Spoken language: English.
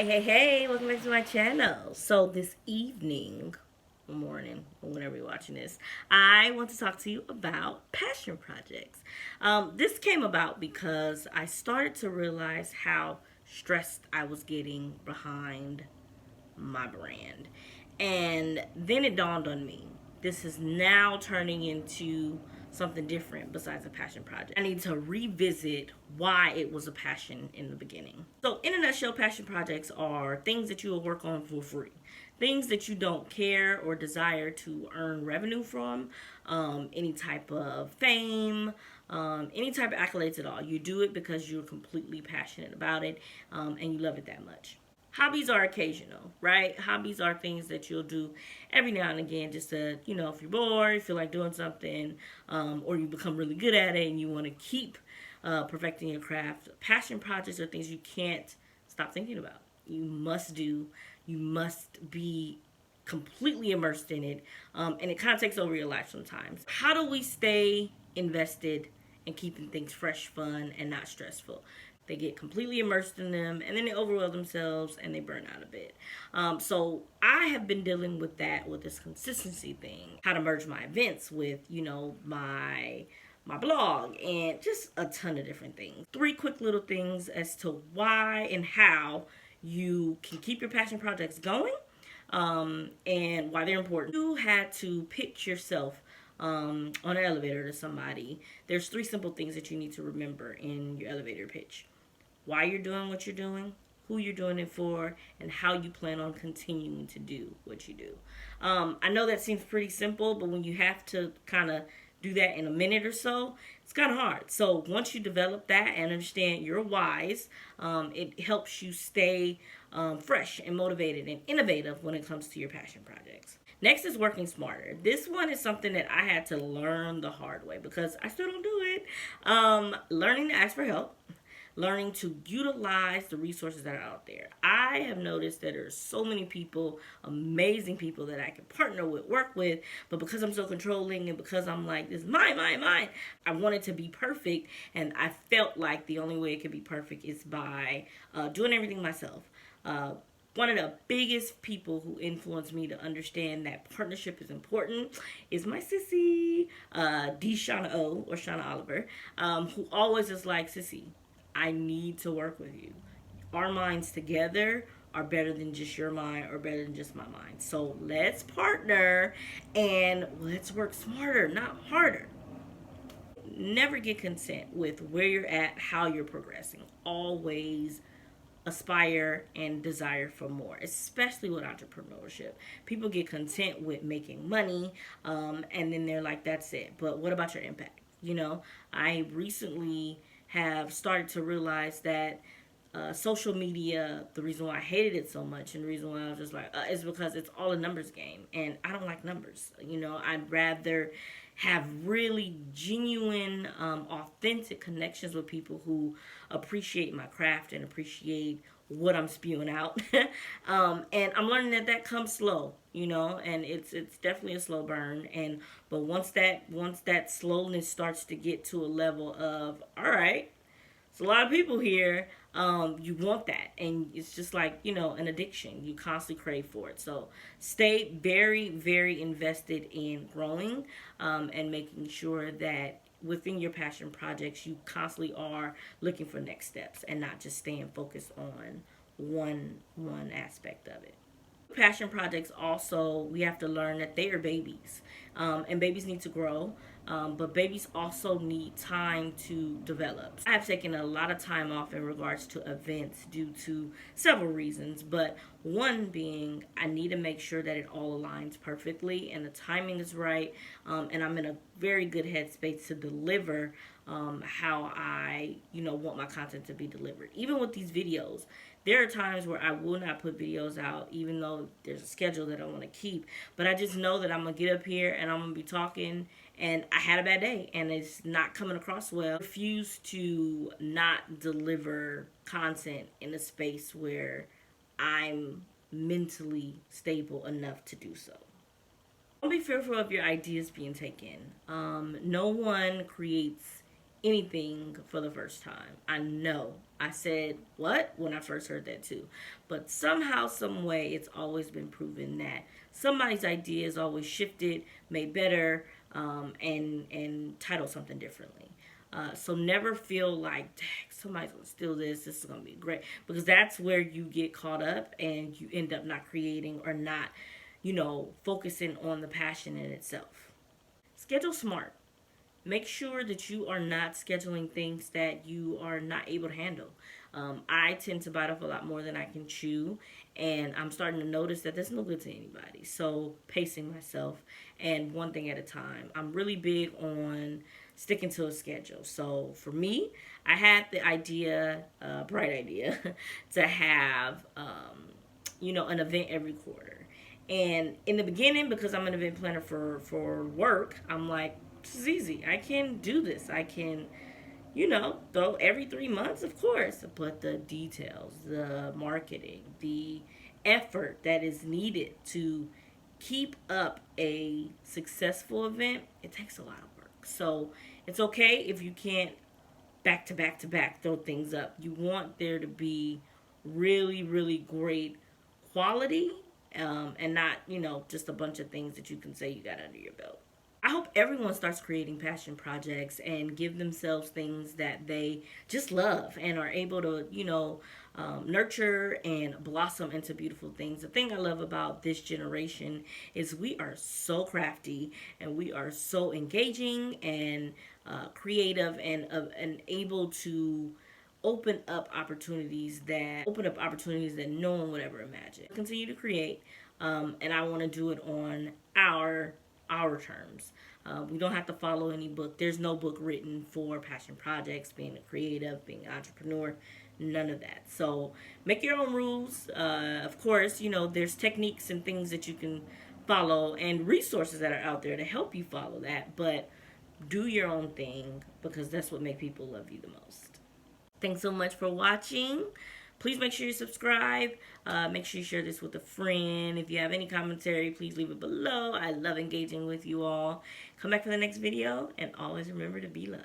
Hey, welcome back to my channel. So this evening, or morning, or whenever you're watching this, I want to talk to you about passion projects. This came about because I started to realize how stressed I was getting behind my brand. And then it dawned on me, this is now turning into something different besides a passion project. I need to revisit why it was a passion in the beginning. So, in a nutshell, passion projects are things that you will work on for free. Things that you don't care or desire to earn revenue from, any type of fame, any type of accolades at all. You do it because you're completely passionate about it and you love it that much. Hobbies are occasional, right? Hobbies are things that you'll do every now and again just to, if you're bored, you feel like doing something, or you become really good at it and you want to keep perfecting your craft. Passion projects are things you can't stop thinking about. You must do, you must be completely immersed in it, and it kind of takes over your life sometimes. How do we stay invested in keeping things fresh, fun, and not stressful? They get completely immersed in them and then they overwhelm themselves and they burn out a bit. So I have been dealing with that, with this consistency thing, how to merge my events with, my blog and just a ton of different things. 3 quick little things as to why and how you can keep your passion projects going, and why they're important. You had to pitch yourself on an elevator to somebody. There's 3 simple things that you need to remember in your elevator pitch: why you're doing what you're doing, who you're doing it for, and how you plan on continuing to do what you do. I know that seems pretty simple, but when you have to kind of do that in a minute or so, it's kind of hard. So once you develop that and understand your whys, it helps you stay fresh and motivated and innovative when it comes to your passion projects. Next is working smarter. This one is something that I had to learn the hard way because I still don't do it. Learning to ask for help, learning to utilize the resources that are out there. I have noticed that there's so many people, amazing people that I can partner with, work with, but because I'm so controlling and because I'm like, this is mine, I want it to be perfect, and I felt like the only way it could be perfect is by doing everything myself. One of the biggest people who influenced me to understand that partnership is important is my sissy, D. Shauna O, or Shauna Oliver, who always is like, sissy, I need to work with you. Our minds together are better than just your mind or better than just my mind. So let's partner and let's work smarter, not harder. Never get content with where you're at, how you're progressing. Always aspire and desire for more, especially with entrepreneurship. People get content with making money, and then they're like, that's it. But what about your impact? I recently have started to realize that social media, the reason why I hated it so much and the reason why I was just like, is because it's all a numbers game. And I don't like numbers. I'd rather have really genuine, authentic connections with people who appreciate my craft and appreciate what I'm spewing out. And I'm learning that comes slow, and it's definitely a slow burn. But once that slowness starts to get to a level of, all right, it's a lot of people here. You want that, and it's just like an addiction. You constantly crave for it. So stay very, very invested in growing, and making sure that within your passion projects you constantly are looking for next steps and not just staying focused on one aspect of it. Passion projects also, we have to learn that they are babies, and babies need to grow, but babies also need time to develop. I have taken a lot of time off in regards to events due to several reasons, but one being I need to make sure that it all aligns perfectly and the timing is right, and I'm in a very good headspace to deliver how I want my content to be delivered. Even with these videos, there are times where I will not put videos out even though there's a schedule that I want to keep, but I just know that I'm gonna get up here and I'm gonna be talking and I had a bad day and it's not coming across well. I refuse to not deliver content in a space where I'm mentally stable enough to do so. Don't be fearful of your ideas being taken. No one creates anything for the first time. I know. I said, what? When I first heard that too. But somehow, some way, it's always been proven that somebody's idea is always shifted, made better, and titled something differently. So never feel like, dang, somebody's gonna steal this. This is gonna be great, because that's where you get caught up and you end up not creating or not, focusing on the passion in itself. Schedule smart. Make sure that you are not scheduling things that you are not able to handle. I tend to bite off a lot more than I can chew, and I'm starting to notice that that's no good to anybody. So, pacing myself and one thing at a time. I'm really big on sticking to a schedule. So, for me, I had the idea, bright idea, to have, an event every quarter. And in the beginning, because I'm an event planner for work, I'm like, this is easy. I can do this. I can, though every 3 months, of course. But the details, the marketing, the effort that is needed to keep up a successful event, it takes a lot of work. So it's okay if you can't back to back to back throw things up. You want there to be really, really great quality, and not, just a bunch of things that you can say you got under your belt. I hope everyone starts creating passion projects and give themselves things that they just love and are able to, nurture and blossom into beautiful things. The thing I love about this generation is we are so crafty and we are so engaging and creative and able to open up opportunities that no one would ever imagine. Continue to create, and I want to do it on our terms. We don't have to follow any book. There's no book written for passion projects, being a creative, being an entrepreneur, none of that. So make your own rules. Of course, there's techniques and things that you can follow and resources that are out there to help you follow that. But do your own thing, because that's what makes people love you the most. Thanks so much for watching. Please make sure you subscribe. Make sure you share this with a friend. If you have any commentary, please leave it below. I love engaging with you all. Come back for the next video, and always remember to be loved.